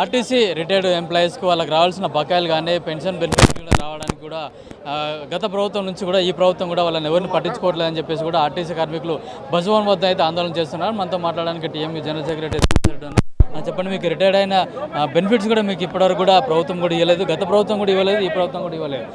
RTC retired ఎంప్లాయీస్కి వాళ్ళకి రావాల్సిన బకాయిలు కానీ పెన్షన్ బెనిఫిట్ కూడా రావడానికి కూడా గత ప్రభుత్వం నుంచి కూడా ఈ ప్రభుత్వం కూడా వాళ్ళని ఎవరిని పట్టించుకోవట్లేదని చెప్పేసి కూడా ఆర్టీసీ కార్మికులు బస్భవన్ వద్ద అయితే ఆందోళన చేస్తున్నారు. మనతో మాట్లాడడానికి టీఎంయూ జనరల్ సెక్రటరీ చెప్పండి, మీకు రిటైర్డ్ అయిన బెనిఫిట్స్ కూడా మీకు ఇప్పటివరకు కూడా ప్రభుత్వం కూడా ఇవ్వలేదు, గత ప్రభుత్వం కూడా ఇవ్వలేదు, ఈ ప్రభుత్వం కూడా ఇవ్వలేదు.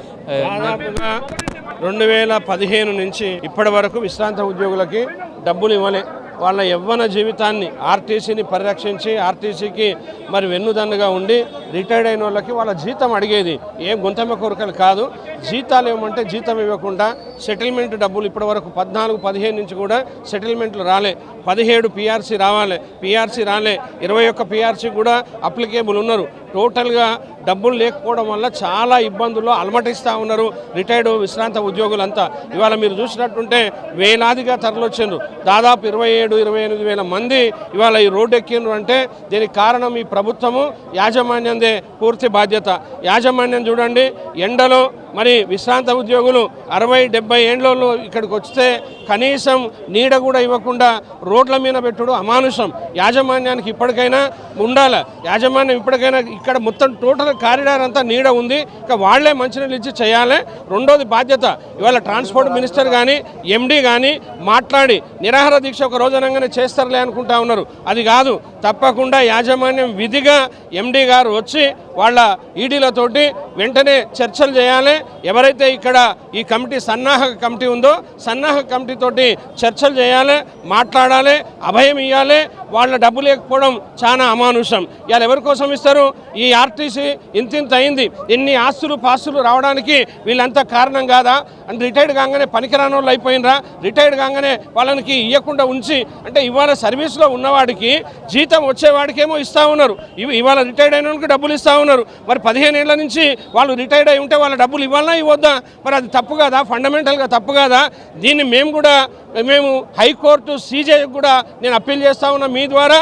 2015 నుంచి ఇప్పటి వరకు విశ్రాంత ఉద్యోగులకి డబ్బులు ఇవ్వలే. వాళ్ళ యవ్వన జీవితాన్ని ఆర్టీసీని పరిరక్షించి ఆర్టీసీకి మరి వెన్నుదన్నుగా ఉండి రిటైర్డ్ అయిన వాళ్ళకి వాళ్ళ జీతం అడిగేది ఏం గుంతమ్మ కోరికలు కాదు. జీతాలు ఏమంటే జీతం ఇవ్వకుండా సెటిల్మెంట్ డబ్బులు ఇప్పటి వరకు 14-15 నుంచి కూడా సెటిల్మెంట్లు రాలే. 17 పిఆర్సీ రావాలి, పిఆర్సీ రాలే. 21 పిఆర్సీ కూడా అప్లికేబుల్ ఉన్నారు. టోటల్గా డబ్బులు లేకపోవడం వల్ల చాలా ఇబ్బందుల్లో అలమటిస్తూ ఉన్నారు రిటైర్డ్ విశ్రాంత ఉద్యోగులంతా. ఇవాళ మీరు చూసినట్టుంటే వేలాదిగా తరలొచ్చిండ్రు. దాదాపు 27-28 వేల మంది ఇవాళ ఈ రోడ్డు ఎక్కిండ్రు. అంటే దీనికి కారణం ఈ ప్రభుత్వము, యాజమాన్యందే పూర్తి బాధ్యత. యాజమాన్యం చూడండి, ఎండలో మరి విశ్రాంత ఉద్యోగులు 60-70 ఏండ్లలో ఇక్కడికి వస్తే కనీసం నీడ కూడా ఇవ్వకుండా రోడ్ల మీద పెట్టుడు అమానుషం. యాజమాన్యానికి ఇప్పటికైనా ఉండాలి. యాజమాన్యం ఇప్పటికైనా ఇక్కడ మొత్తం టోటల్ కారిడార్ అంతా నీడ ఉంది, ఇక వాళ్లే మంచినీళ్ళు ఇచ్చి చేయాలి. రెండోది బాధ్యత, ఇవాళ ట్రాన్స్పోర్ట్ మినిస్టర్ కానీ ఎండీ కానీ మాట్లాడి నిరాహార దీక్ష ఒక రోజనగానే చేస్తారులే అనుకుంటా ఉన్నారు. అది కాదు, తప్పకుండా యాజమాన్యం విధిగా ఎండీ గారు వచ్చి వాళ్ళ ఈడీలతోటి వెంటనే చర్చలు చేయాలి. ఎవరైతే ఇక్కడ ఈ కమిటీ సన్నాహక కమిటీ ఉందో సన్నాహక కమిటీతోటి చర్చలు చేయాలి, మాట్లాడాలి, అభయం ఇవ్వాలి. వాళ్ళ డబ్బు లేకపోవడం చాలా అమానుషం. ఇవాళ ఎవరి కోసం ఇస్తారు? ఈ ఆర్టీసీ ఇంతింత అయింది, ఎన్ని ఆస్తులు పాస్తులు రావడానికి వీళ్ళంతా కారణం కాదా? అంటే రిటైర్డ్ కాగానే పనికిరాని వాళ్ళు అయిపోయినరా? రిటైర్డ్ కాగానే వాళ్ళకి ఇవ్వకుండా ఉంచి, అంటే ఇవాళ సర్వీస్లో ఉన్నవాడికి జీతం వచ్చేవాడికేమో ఇస్తూ ఉన్నారు, ఇవాళ రిటైర్డ్ అయిన వాళ్ళకి డబ్బులు ఇస్తూ ఉన్నారు. మరి 15 ఏళ్ల నుంచి వాళ్ళు రిటైర్డ్ అయి ఉంటే వాళ్ళ డబ్బులు ఇవ్వాలన్నా ఇవ్వద్దా? మరి అది తప్పు కాదా? ఫండమెంటల్గా తప్పు కాదా? దీన్ని మేము హైకోర్టు సీజే కూడా నేను అప్పీల్ చేస్తా ఉన్నా. మీ ద్వారా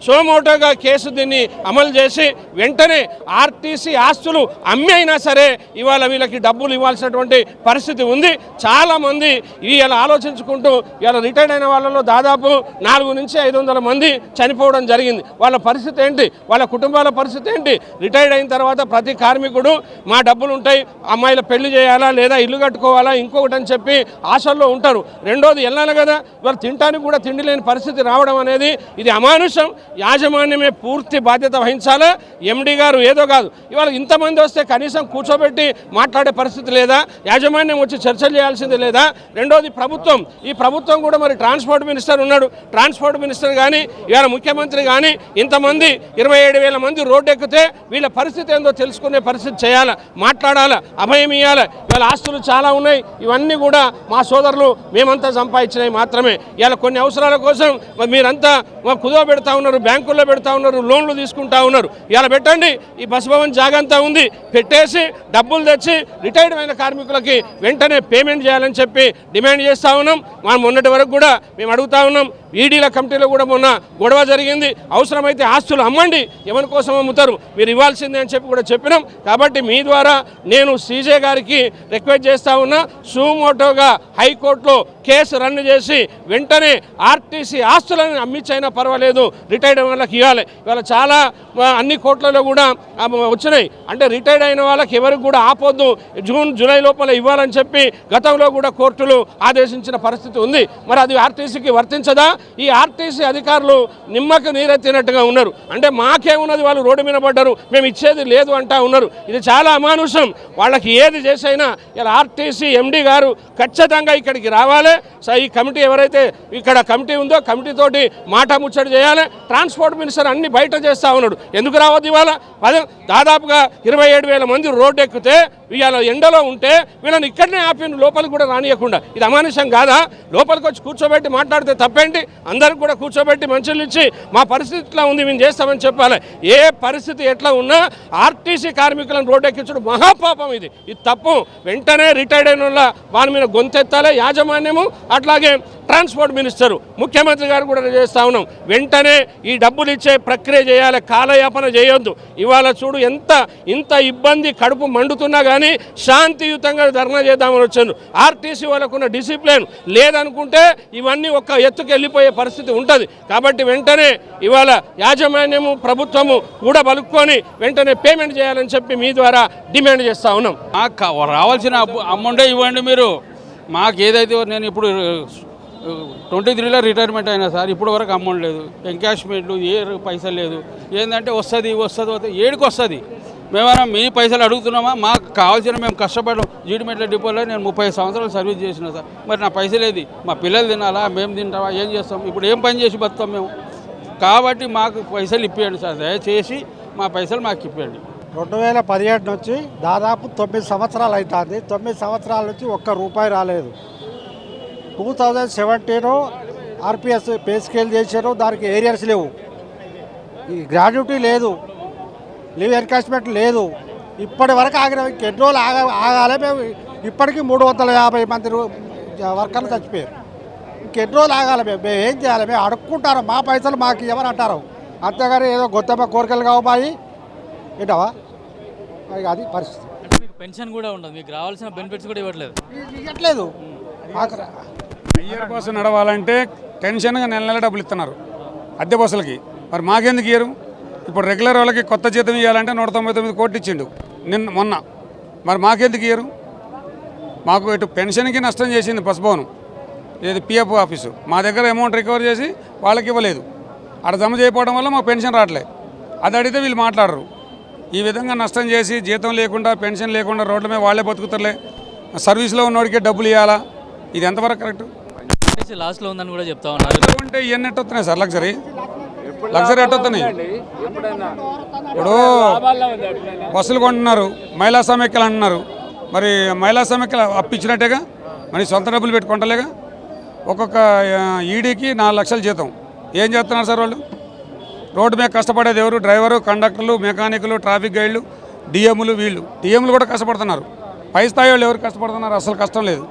సోమోటోగా కేసు దీన్ని అమలు చేసి వెంటనే ఆర్టీసీ ఆస్తులు అమ్మి అయినా సరే ఇవాళ వీళ్ళకి డబ్బులు ఇవ్వాల్సినటువంటి పరిస్థితి ఉంది. చాలామంది ఇవాళ ఆలోచించుకుంటూ ఇవాళ రిటైర్డ్ అయిన వాళ్ళలో దాదాపు 400-500 మంది చనిపోవడం జరిగింది. వాళ్ళ పరిస్థితి ఏంటి? వాళ్ళ కుటుంబాల పరిస్థితి ఏంటి? రిటైర్డ్ అయిన తర్వాత ప్రతి కార్మికుడు మా డబ్బులు ఉంటాయి, అమ్మాయిల పెళ్లి చేయాలా లేదా ఇల్లు కట్టుకోవాలా ఇంకొకటి అని చెప్పి ఆశల్లో ఉంటారు. రెండోది వెళ్ళాలి కదా, వాళ్ళు తినడానికి కూడా తిండి లేని పరిస్థితి రావడం అనేది ఇది అమానుషం. యాజమాన్యమే పూర్తి బాధ్యత వహించాలా. ఎండీ గారు ఏదో కాదు, ఇవాళ ఇంతమంది వస్తే కనీసం కూర్చోబెట్టి మాట్లాడే పరిస్థితి లేదా? యాజమాన్యం వచ్చి చర్చలు చేయాల్సింది లేదా? రెండోది ఈ ప్రభుత్వం కూడా మరి ట్రాన్స్పోర్ట్ మినిస్టర్ ఉన్నాడు. ట్రాన్స్పోర్ట్ మినిస్టర్ కానీ ఇవాళ ముఖ్యమంత్రి కానీ ఇంతమంది 27,000 మంది రోడ్డు ఎక్కితే వీళ్ళ పరిస్థితి ఏందో తెలుసుకునే పరిస్థితి చేయాలా, మాట్లాడాలా, అభయం ఇవ్వాలి. ఇవాళ ఆస్తులు చాలా ఉన్నాయి, ఇవన్నీ కూడా మా సోదరులు మేమంతా సంపాదించినవి మాత్రమే. ఇలా కొన్ని అవసరాల కోసం మీరంతా కుదువ పెడతా ఉన్నారు, బ్యాంకుల్లో పెడతా ఉన్నారు, లోన్లు తీసుకుంటా ఉన్నారు. ఇలా పెట్టండి, ఈ బస్భవన్ జాగంతా ఉంది, పెట్టేసి డబ్బులు తెచ్చి రిటైర్డ్ అయిన కార్మికులకి వెంటనే పేమెంట్ చేయాలని చెప్పి డిమాండ్ చేస్తూ ఉన్నాం. మనం మొన్నటి వరకు కూడా మేము అడుగుతా ఉన్నాం. ఈడీల కమిటీలో కూడా మొన్న గొడవ జరిగింది. అవసరమైతే ఆస్తులు అమ్మండి, ఎవరి కోసం అమ్ముతారు, మీరు ఇవ్వాల్సిందే అని చెప్పి కూడా చెప్పినాం. కాబట్టి మీ ద్వారా నేను సీజే గారికి రిక్వెస్ట్ చేస్తా ఉన్నా, సుమోటోగా హైకోర్టులో కేసు రన్ చేసి వెంటనే ఆర్టీసీ ఆస్తులను అమ్మించైనా పర్వాలేదు రిటైర్డ్ అయిన వాళ్ళకి ఇవ్వాలి. ఇవాళ చాలా అన్ని కోర్టులలో కూడా వచ్చినాయి. అంటే రిటైర్డ్ అయిన వాళ్ళకి ఎవరికి కూడా ఆపొద్దు, జూన్-జూలై లోపల ఇవ్వాలని చెప్పి గతంలో కూడా కోర్టులు ఆదేశించిన పరిస్థితి ఉంది. మరి అది ఆర్టీసీకి వర్తించదా? ఈ ఆర్టీసీ అధికారులు నిమ్మకు నీరెత్తినట్టుగా ఉన్నారు. అంటే మాకేమున్నది, వాళ్ళు రోడ్డు మీద పడ్డారు, మేము ఇచ్చేది లేదు అంటా ఉన్నారు. ఇది చాలా అమానుషం. వాళ్ళకి ఏది చేసైనా ఇలా ఆర్టీసీ ఎండీ గారు ఖచ్చితంగా ఇక్కడికి రావాలి. ఈ కమిటీ ఎవరైతే ఇక్కడ కమిటీ ఉందో కమిటీతోటి మాట ముచ్చట చేయాలి. ట్రాన్స్పోర్ట్ మినిస్టర్ అన్ని బయట చేస్తూ ఉన్నాడు, ఎందుకు రావద్దు? ఇవాళ దాదాపుగా 27,000 మంది రోడ్డు ఎక్కితే ఇవాళ ఎండలో ఉంటే వీళ్ళని ఇక్కడనే ఆపి లోపలికి కూడా రానియకుండా ఇది అమానుషం కాదా? లోపలికి వచ్చి కూర్చోబెట్టి మాట్లాడితే తప్పేంటి? అందరికి కూడా కూర్చోబెట్టి మంచులు ఇచ్చి మా పరిస్థితి ఇట్లా ఉంది మేము చేస్తామని చెప్పాలి. ఏ పరిస్థితి ఎట్లా ఉన్నా ఆర్టీసీ కార్మికులను రోడ్డు ఎక్కించడం మహాపాపం. ఇది తప్పు. వెంటనే రిటైర్డ్ అయిన వాళ్ళ మీద గొంతెత్తాలి యాజమాన్యము. అట్లాగే ట్రాన్స్పోర్ట్ మినిస్టర్ ముఖ్యమంత్రి గారు కూడా చేస్తూ ఉన్నాం. వెంటనే ఈ డబ్బులు ఇచ్చే ప్రక్రియ చేయాలి, కాలయాపన చేయొద్దు. ఇవాళ చూడు ఇంత ఇబ్బంది, కడుపు మండుతున్నా కానీ శాంతియుతంగా ధర్నా చేద్దామని వచ్చాను. ఆర్టీసీ వాళ్ళకున్న డిసిప్లిన్ లేదనుకుంటే ఇవన్నీ ఒక్క ఎత్తుకు వెళ్ళిపోయే పరిస్థితి ఉంటుంది. కాబట్టి వెంటనే ఇవాళ యాజమాన్యము ప్రభుత్వము కూడా బలుక్కొని వెంటనే పేమెంట్ చేయాలని చెప్పి మీ ద్వారా డిమాండ్ చేస్తూ ఉన్నాం. మాకు రావాల్సిన అమౌంటే ఇవ్వండి మీరు. మాకు ఏదైతే నేను ఇప్పుడు 23లో రిటైర్మెంట్ అయినా సార్, ఇప్పుడు వరకు అమౌంట్ లేదు, ఎంకాష్మెంట్లు ఏ పైసలు లేదు. ఏంటంటే వస్తుంది ఏడికి వస్తుంది. మేమైనా మీ పైసలు అడుగుతున్నామా? మాకు కావాల్సిన మేము కష్టపడడం. జీడిమెట్ల డిపోలో నేను 30 సంవత్సరాలు సర్వీస్ చేసిన సార్. మరి నా పైసలు ఏది? మా పిల్లలు తినాలా, మేము తింటామా, ఏం చేస్తాం? ఇప్పుడు ఏం పని చేసి బతాం మేము? కాబట్టి మాకు పైసలు ఇప్పియండి సార్, దయచేసి మా పైసలు మాకు ఇప్పియండి. 2017 నుంచి దాదాపు 9 సంవత్సరాలు అవుతుంది. 9 సంవత్సరాల నుంచి ఒక్క రూపాయి రాలేదు. 2017 ఆర్పిఎస్ పే స్కేల్ చేశారు, దానికి ఏరియర్స్ లేవు, ఈ గ్రాడ్యుటీ లేదు, లీవ్ ఎన్కాష్మెంట్ లేదు. ఇప్పటి వరకు ఆగిన ఎన్ని రోజులు ఆగాలి? మేము ఇప్పటికీ 350 మంది వర్కర్లు చచ్చిపోయారు. ఇంకెన్ని రోజులు ఆగాలి? మేము ఏం చేయాలి? మేము అడుక్కుంటారు, మా పైసలు మాకు ఇవ్వని అంటారు. అంతేగాని ఏదో గొత్తమ్మ కోరికలు కావాలి ఏంటవా? అది పరిస్థితి. అంటే మీకు పెన్షన్ కూడా ఉండదు, మీకు రావాల్సిన బెనిఫిట్స్ కూడా ఇవ్వట్లేదు. ఇవ్వట్లేదు. ఇయర్ కోసం నడవాలంటే టెన్షన్గా నెల డబ్బులు ఇస్తున్నారు అద్దె బస్సులకి. మరి మాకెందుకు ఇయ్యరు? ఇప్పుడు రెగ్యులర్ వాళ్ళకి కొత్త జీతం ఇవ్వాలంటే 199 కోట్లు ఇచ్చిండు మొన్న. మరి మాకెందుకు ఇయ్యరు? మాకు ఇటు పెన్షన్కి నష్టం చేసింది బస్భవనం, ఇది పిఎఫ్ ఆఫీసు. మా దగ్గర అమౌంట్ రికవర్ చేసి వాళ్ళకి ఇవ్వలేదు. అక్కడ జమ చేయకపోవడం వల్ల మాకు పెన్షన్ రావట్లేదు. అది అడిగితే వీళ్ళు మాట్లాడరు. ఈ విధంగా నష్టం చేసి జీతం లేకుండా పెన్షన్ లేకుండా రోడ్ల మీద వాళ్ళే బతుకుతారులే, సర్వీస్లో ఉన్నవాడికే డబ్బులు ఇవ్వాలా? ఇది ఎంతవరకు కరెక్ట్? లాస్ట్లో ఉందని కూడా చెప్తా ఉన్నారు. అంటే ఇవన్నీ ఎట్టొస్తున్నాయి సార్? లగ్జరీ ఎట్టొస్తున్నాయి. ఇప్పుడు బస్సులు కొంటున్నారు, మహిళా సమైక్యలు అంటున్నారు. మరి మహిళా సమైక్యలు అప్పించినట్టేగా, మరి సొంత డబ్బులు పెట్టుకుంటలేగా. ఒక్కొక్క ఈడీకి 4 లక్షల జీతం. ఏం చేస్తున్నారు సార్ వాళ్ళు? రోడ్డు మీద కష్టపడేది ఎవరు? డ్రైవరు, కండక్టర్లు, మెకానికులు, ట్రాఫిక్ గైడ్లు, డిఎంలు. డిఎంలు కూడా కష్టపడుతున్నారు. పై స్థాయి వాళ్ళు ఎవరు కష్టపడుతున్నారు? అసలు కష్టం లేదు.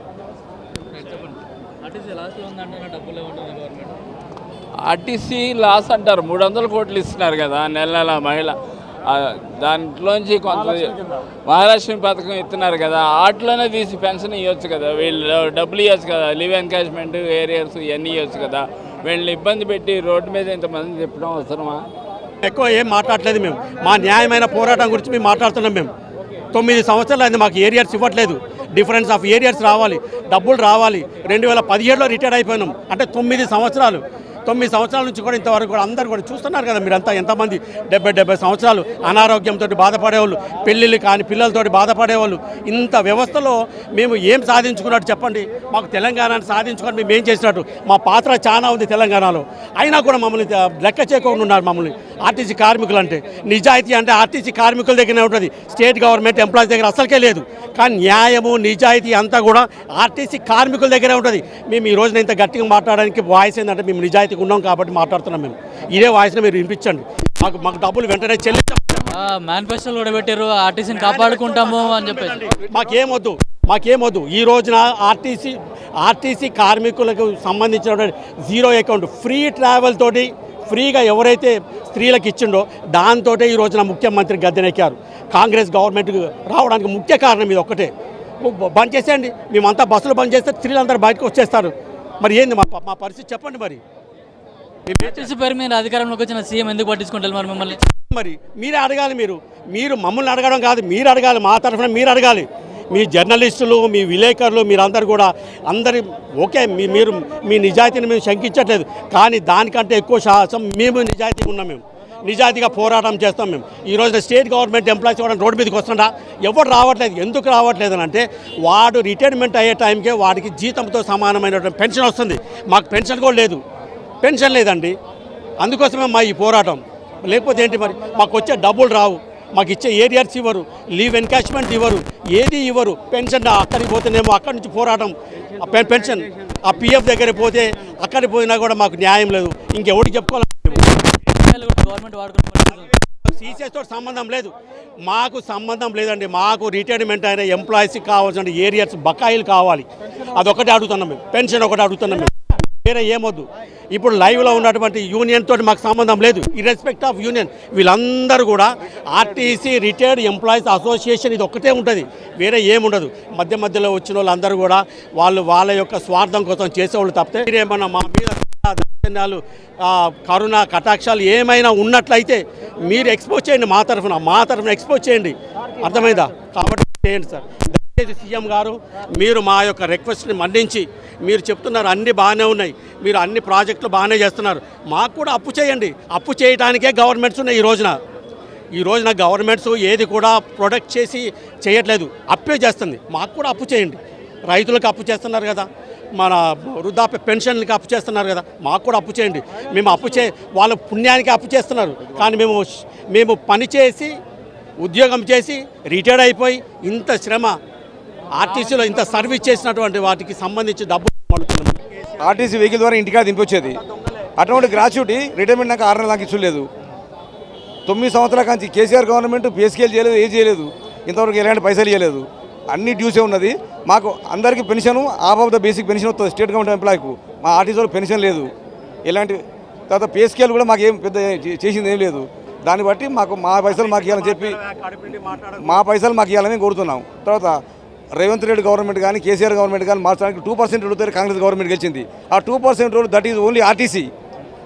ఆర్టీసీ లాస్ అంటారు. 300 కోట్లు ఇస్తున్నారు కదా నెల మహిళ, దాంట్లోంచి కొంత మహాలక్ష్మి పథకం ఇస్తున్నారు కదా, వాటిలోనే తీసి పెన్షన్ ఇవ్వచ్చు కదా, వీళ్ళు డబ్బులు ఇవ్వచ్చు కదా, లీవ్ ఎన్కాష్మెంట్ ఏరియర్స్ ఇవన్నీ ఇవ్వచ్చు కదా. వీళ్ళని ఇబ్బంది పెట్టి రోడ్డు మీద ఇంతమంది చెప్పడం అవసరమా? ఎక్కువ ఏం మాట్లాడలేదు. మేము మా న్యాయమైన పోరాటం గురించి మేము మాట్లాడుతున్నాం. మేము 9 సంవత్సరాలు అయింది, మాకు ఏరియర్స్ ఇవ్వట్లేదు. డిఫరెన్స్ ఆఫ్ ఏరియర్స్ రావాలి, డబ్బులు రావాలి. 2017లో రిటైర్ అయిపోయినాం. అంటే 9 సంవత్సరాలు. 9 సంవత్సరాల నుంచి కూడా ఇంతవరకు కూడా అందరూ కూడా చూస్తున్నారు కదా మీరంతా. ఎంతమంది 70 సంవత్సరాలు అనారోగ్యంతో బాధపడేవాళ్ళు, పెళ్ళిళ్ళు కాని పిల్లలతో బాధపడేవాళ్ళు. ఇంత వ్యవస్థలో మేము ఏం సాధించుకున్నట్టు చెప్పండి? మాకు తెలంగాణను సాధించుకొని మేము ఏం చేసినట్టు? మా పాత్ర చాలా ఉంది తెలంగాణలో. అయినా కూడా మమ్మల్ని లెక్క చేయకుండా ఉన్నారు. మమ్మల్ని ఆర్టీసీ కార్మికులు అంటే నిజాయితీ అంటే ఆర్టీసీ కార్మికుల దగ్గరనే ఉంటుంది, స్టేట్ గవర్నమెంట్ ఎంప్లాయీస్ దగ్గర అసలుకే లేదు. కానీ న్యాయము నిజాయితీ అంతా కూడా ఆర్టీసీ కార్మికుల దగ్గరే ఉంటుంది. మేము ఈ రోజున ఇంత గట్టిగా మాట్లాడడానికి వాయిస్ ఏంటంటే మేము నిజాయితీ ఉన్నాం కాబట్టి మాట్లాడుతున్నాం. మేము ఇదే వాయిస్ని మీరు వినిపించండి. మాకు డబ్బులు వెంటనే చెల్లించాం. మేనిఫెస్టోలు కూడా పెట్టారు, ఆర్టీసీని కాపాడుకుంటాము అని చెప్పేసి. మాకేమొద్దు. ఈ రోజున ఆర్టీసీ కార్మికులకు సంబంధించినటువంటి జీరో అకౌంట్ ఫ్రీ ట్రావెల్ తోటి ఫ్రీగా ఎవరైతే స్త్రీలకు ఇచ్చిండో దాంతో ఈ రోజున ముఖ్యమంత్రి గద్దెనెక్కారు. కాంగ్రెస్ గవర్నమెంట్ రావడానికి ముఖ్య కారణం ఇది ఒక్కటే. బంద్ చేసేయండి, మేమంతా బస్సులు బంద్ చేస్తే స్త్రీలందరూ బయటకు వచ్చేస్తారు. మరి ఏంది మా పరిస్థితి చెప్పండి. మరి పేరు మీద అధికారంలోకి వచ్చిన సీఎం ఎందుకు పట్టించుకుంటారు మరి మిమ్మల్ని? మరి మీరే అడగాలి. మీరు మమ్మల్ని అడగడం కాదు, మీరు అడగాలి. మా తరఫున మీరు అడగాలి. మీ జర్నలిస్టులు, మీ విలేకరులు, మీరందరూ కూడా అందరి ఓకే, మీరు మీ నిజాయితీని మేము శంకించట్లేదు. కానీ దానికంటే ఎక్కువ సాహసం మేము నిజాయితీగా ఉన్నాం. మేము నిజాయితీగా పోరాటం చేస్తాం. మేము ఈ రోజున స్టేట్ గవర్నమెంట్ ఎంప్లాయీస్ కూడా రోడ్డు మీదకి వస్తుందా? ఎవరు రావట్లేదు. ఎందుకు రావట్లేదు అని అంటే వాడు రిటైర్మెంట్ అయ్యే టైంకే వాడికి జీతంతో సమానమైనటువంటి పెన్షన్ వస్తుంది. మాకు పెన్షన్ కూడా లేదు, పెన్షన్ లేదండి. అందుకోసమే మా ఈ పోరాటం. లేకపోతే ఏంటి మరి? మాకు వచ్చే డబ్బులు రావు, మాకు ఇచ్చే ఏరియర్స్ ఇవ్వరు, లీవ్ ఎన్కాష్మెంట్ ఇవ్వరు, ఏది ఇవ్వరు. పెన్షన్ అక్కడికి పోతేనేమో అక్కడి నుంచి పోరాటం. పెన్షన్ ఆ పిఎఫ్ దగ్గరికి పోతే అక్కడికి పోయినా కూడా మాకు న్యాయం లేదు. ఇంకెవరికి చెప్పుకోవాలి? సీసీఎస్తో సంబంధం లేదు, మాకు సంబంధం లేదండి. మాకు రిటైర్మెంట్ అయిన ఎంప్లాయీస్కి కావాల్సిన ఏరియర్స్ బకాయిలు కావాలి. అదొకటి అడుగుతున్నాం మేము. పెన్షన్ ఒకటి అడుగుతున్నాం మేము. వేరే ఏమొద్దు. ఇప్పుడు లైవ్లో ఉన్నటువంటి యూనియన్ తోటి మాకు సంబంధం లేదు. ఇర్రెస్పెక్ట్ ఆఫ్ యూనియన్ వీళ్ళందరూ కూడా ఆర్టీసీ రిటైర్డ్ ఎంప్లాయీస్ అసోసియేషన్ ఇది ఒక్కటే ఉంటుంది, వేరే ఏముండదు. మధ్యలో వచ్చిన వాళ్ళందరూ కూడా వాళ్ళ యొక్క స్వార్థం కోసం చేసేవాళ్ళు తప్పితే మీరేమన్నా మా మీద దౌర్జన్యాలు కరుణ కటాక్షాలు ఏమైనా ఉన్నట్లయితే మీరు ఎక్స్పోజ్ చేయండి, మా తరఫున ఎక్స్పోజ్ చేయండి. అర్థమైందా? కాబట్టి చేయండి సార్. దయచేసి సీఎం గారు మీరు మా యొక్క రిక్వెస్ట్ని మన్నించి, మీరు చెప్తున్నారు అన్నీ బాగానే ఉన్నాయి, మీరు అన్ని ప్రాజెక్టులు బాగానే చేస్తున్నారు, మాకు కూడా అప్పు చేయండి. అప్పు చేయడానికే గవర్నమెంట్స్ ఉన్నాయి ఈ రోజున గవర్నమెంట్స్ ఏది కూడా ప్రొడక్ట్ చేసి చేయట్లేదు, అప్పే చేస్తుంది. మాకు కూడా అప్పు చేయండి. రైతులకు అప్పు చేస్తున్నారు కదా, మన వృద్ధాప్య పెన్షన్లకి అప్పు చేస్తున్నారు కదా, మాకు కూడా అప్పు చేయండి. మేము వాళ్ళ పుణ్యానికి అప్పు చేస్తున్నారు, కానీ మేము పని చేసి ఉద్యోగం చేసి రిటైర్డ్ అయిపోయి ఇంత శ్రమ ఆర్టీసీలో ఇంత సర్వీస్ చేసినటువంటి వాటికి సంబంధించి డబ్బులు పడుతున్నాం. ఆర్టీసీ వెహికల్ ద్వారా ఇంటికాడ దింపొచ్చేది. అటువంటి గ్రాట్యుటీ రిటైర్మెంట్ నాకు 6 నెలల దాకా ఇచ్చలేదు. 9 సంవత్సరాల నుంచి కేసీఆర్ గవర్నమెంట్ పేస్కేల్ చేయలేదు, ఏం చేయలేదు, ఇంతవరకు ఎలాంటి పైసలు ఇవ్వలేదు. అన్ని డ్యూసే ఉన్నది. మాకు అందరికీ pension of of the basic pension వస్తుంది స్టేట్ గవర్నమెంట్ ఎంప్లాయీకు. మా ఆర్టీసీలో పెన్షన్ లేదు, ఎలాంటి తర్వాత పేస్కేల్ కూడా మాకు ఏం పెద్ద చేసింది ఏం లేదు. దాన్ని బట్టి మా పైసలు మాకు ఇవ్వాలని చెప్పి కోరుతున్నాం. తర్వాత రేవంత్ రెడ్డి గవర్నమెంట్ కానీ కేసీఆర్ గవర్నమెంట్ కానీ మార్చడానికి 2% రూల్ కాంగ్రెస్ గవర్నమెంట్ గెలిచింది. ఆ 2% rule that is only RTC.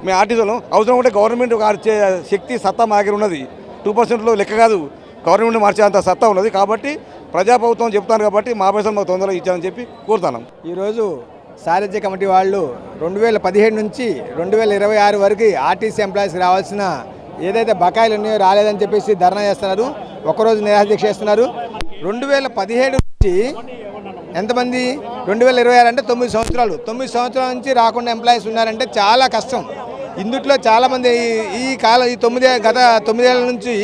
మేము ఆర్టీసీలో అవసరం ఉంటే గవర్నమెంట్ మార్చే శక్తి సత్తా మా దగ్గర ఉన్నది. 2%లో లెక్క కాదు, గవర్నమెంట్ మార్చేంత సత్తా ఉన్నది. కాబట్టి ప్రజాప్రభుత్వం చెప్తాను కాబట్టి మా పైసలు మాకు తొందరగా ఇచ్చామని చెప్పి కోరుతున్నాం. ఈరోజు సారథ్య కమిటీ వాళ్ళు 2017 నుంచి 2026 వరకు ఆర్టీసీ ఎంప్లాయీస్కి రావాల్సిన ఏదైతే బకాయిలు ఉన్నాయో రాలేదని చెప్పేసి ధర్నా చేస్తున్నారు, ఒకరోజు నిరాదీక్ష చేస్తున్నారు. 2017 నుంచి ఎంతమంది 2026 అంటే 9 సంవత్సరాలు. 9 సంవత్సరాల నుంచి రాకుండా ఎంప్లాయీస్ ఉన్నారంటే చాలా కష్టం. ఇందుట్లో చాలామంది గత 9 ఏళ్ళ నుంచి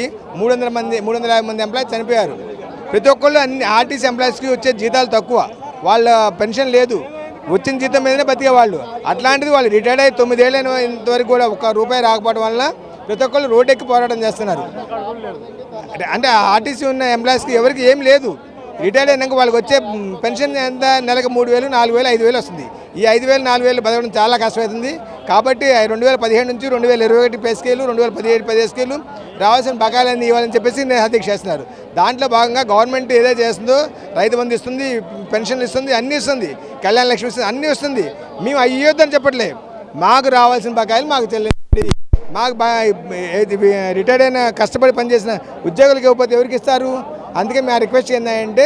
350 మంది ఎంప్లాయీస్ చనిపోయారు. ప్రతి ఒక్కళ్ళు అన్ని ఆర్టీసీ ఎంప్లాయీస్కి వచ్చే జీతాలు తక్కువ, వాళ్ళ పెన్షన్ లేదు, వచ్చిన జీతం మీదనే బతికేవాళ్ళు. అట్లాంటిది వాళ్ళు రిటైర్డ్ అయ్యి 9 ఏళ్ళైన ఇంతవరకు కూడా ₹1 రాకపోవడం వల్ల ప్రతి ఒక్కళ్ళు రోడ్డు ఎక్కి పోరాటం చేస్తున్నారు. అంటే ఆర్టీసీ ఉన్న ఎంప్లాయీస్కి ఎవరికి ఏం లేదు. రిటైర్డ్ అయినాక వాళ్ళకి వచ్చే పెన్షన్ ఎంత నెలకు 3,000, 4,000, 5,000 వస్తుంది. ఈ 5,000, 4,000 బతకడం చాలా కష్టమవుతుంది. కాబట్టి 2017 నుంచి 2021 పే స్కేలు, 2017 పే స్కేలు రావాల్సిన బకాయిలన్నీ ఇవ్వాలని చెప్పేసి నిరాదీక్ష చేస్తున్నారు. దాంట్లో భాగంగా గవర్నమెంట్ ఏదైతే చేస్తుందో రైతు బంధు ఇస్తుంది, పెన్షన్లు ఇస్తుంది, అన్నీ ఇస్తుంది, కళ్యాణ లక్ష్మి ఇస్తుంది, అన్నీ వస్తుంది. మేము అవి ఇవ్వద్దని చెప్పట్లే, మాకు రావాల్సిన బకాయిలు మాకు చెల్లించండి. మాకు రిటైర్డ్ అయిన కష్టపడి పనిచేసిన ఉద్యోగులకు ఇవ్వకపోతే ఎవరికి ఇస్తారు? అందుకే మా రిక్వెస్ట్ ఏంటంటే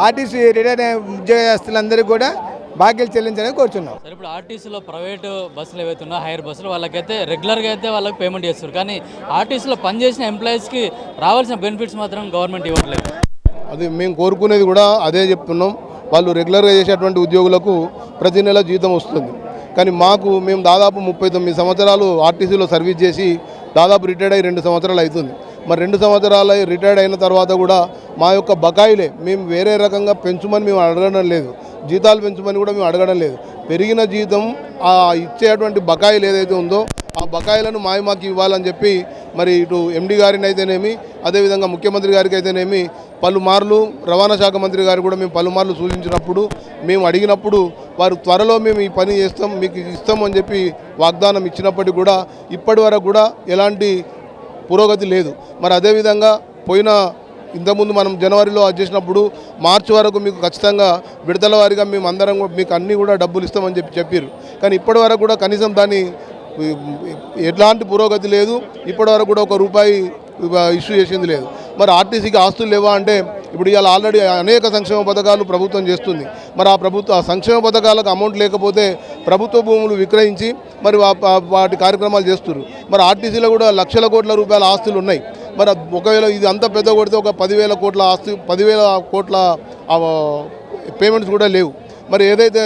ఆర్టీసీ రిటైర్డ్ అయిన ఉద్యోగస్తులందరికీ కూడా బాకీలు చెల్లించాలని కోరుతున్నాం. సరే, ఇప్పుడు ఆర్టీసీలో ప్రైవేటు బస్సులు ఏవైతే ఉన్నాయో హైర్ బస్సులు వాళ్ళకైతే రెగ్యులర్గా అయితే వాళ్ళకి పేమెంట్ చేస్తారు, కానీ ఆర్టీసీలో పనిచేసిన ఎంప్లాయీస్కి రావాల్సిన బెనిఫిట్స్ మాత్రం గవర్నమెంట్ ఇవ్వట్లేదు. అది మేము కోరుకునేది కూడా అదే చెప్తున్నాం. వాళ్ళు రెగ్యులర్గా చేసేటువంటి ఉద్యోగులకు ప్రతి నెల జీతం వస్తుంది, కానీ మేము దాదాపు 39 సంవత్సరాలు ఆర్టీసీలో సర్వీస్ చేసి దాదాపు రిటైర్డ్ అయ్యి 2 సంవత్సరాలు అవుతుంది. మరి 2 సంవత్సరాలు రిటైర్డ్ అయిన తర్వాత కూడా మా యొక్క బకాయిలే మేము వేరే రకంగా పెంచుమని మేము అడగడం లేదు, జీతాలు పెంచుమని కూడా మేము అడగడం లేదు. పెరిగిన జీతం ఆ ఇచ్చేటువంటి బకాయిలు ఏదైతే ఉందో ఆ బకాయిలను మాకు ఇవ్వాలని చెప్పి మరి ఇటు ఎండి గారిని అయితేనేమి, అదేవిధంగా ముఖ్యమంత్రి గారికి అయితేనేమి పలుమార్లు, రవాణా శాఖ మంత్రి గారు కూడా మేము పలుమార్లు సూచించినప్పుడు, మేము అడిగినప్పుడు వారు త్వరలో మేము ఈ పని చేస్తాం, మీకు ఇస్తాం అని చెప్పి వాగ్దానం ఇచ్చినప్పటికీ కూడా ఇప్పటి వరకు కూడా ఎలాంటి పురోగతి లేదు. మరి అదేవిధంగా ఇంతకుముందు మనం జనవరిలో చేసినప్పుడు మార్చి వరకు మీకు ఖచ్చితంగా విడతల వారీగా మేము అందరం మీకు అన్నీ కూడా డబ్బులు ఇస్తామని చెప్పారు, కానీ ఇప్పటి వరకు కూడా కనీసం దాన్ని ఎలాంటి పురోగతి లేదు. ఇప్పటి వరకు కూడా ₹1 ఇష్యూ చేసింది లేదు. మరి ఆర్టీసీకి ఆస్తులు లేవా అంటే ఇప్పుడు ఇవాళ ఆల్రెడీ అనేక సంక్షేమ పథకాలు ప్రభుత్వం చేస్తుంది. మరి ఆ సంక్షేమ పథకాలకు అమౌంట్ లేకపోతే ప్రభుత్వ భూములు విక్రయించి మరి వాటి కార్యక్రమాలు చేస్తున్నారు. మరి ఆర్టీసీలో కూడా లక్షల కోట్ల రూపాయల ఆస్తులు ఉన్నాయి. మరి ఒకవేళ ఇది అంత పెద్ద కొడితే ఒక 10,000 కోట్ల ఆస్తి, 10,000 కోట్ల పేమెంట్స్ కూడా లేవు. మరి ఏదైతే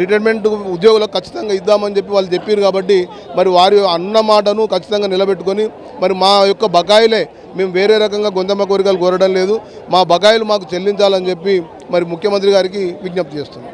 రిటైర్మెంట్ ఉద్యోగులకు ఖచ్చితంగా ఇద్దామని చెప్పి వాళ్ళు చెప్పారు కాబట్టి మరి వారి అన్న మాటను ఖచ్చితంగా నిలబెట్టుకొని మరి మా యొక్క బకాయిలే, మేము వేరే రకంగా గొంతమ్మ కోరికలు కోరడం లేదు, మా బకాయిలు మాకు చెల్లించాలని చెప్పి మరి ముఖ్యమంత్రి గారికి విజ్ఞప్తి చేస్తున్నాం.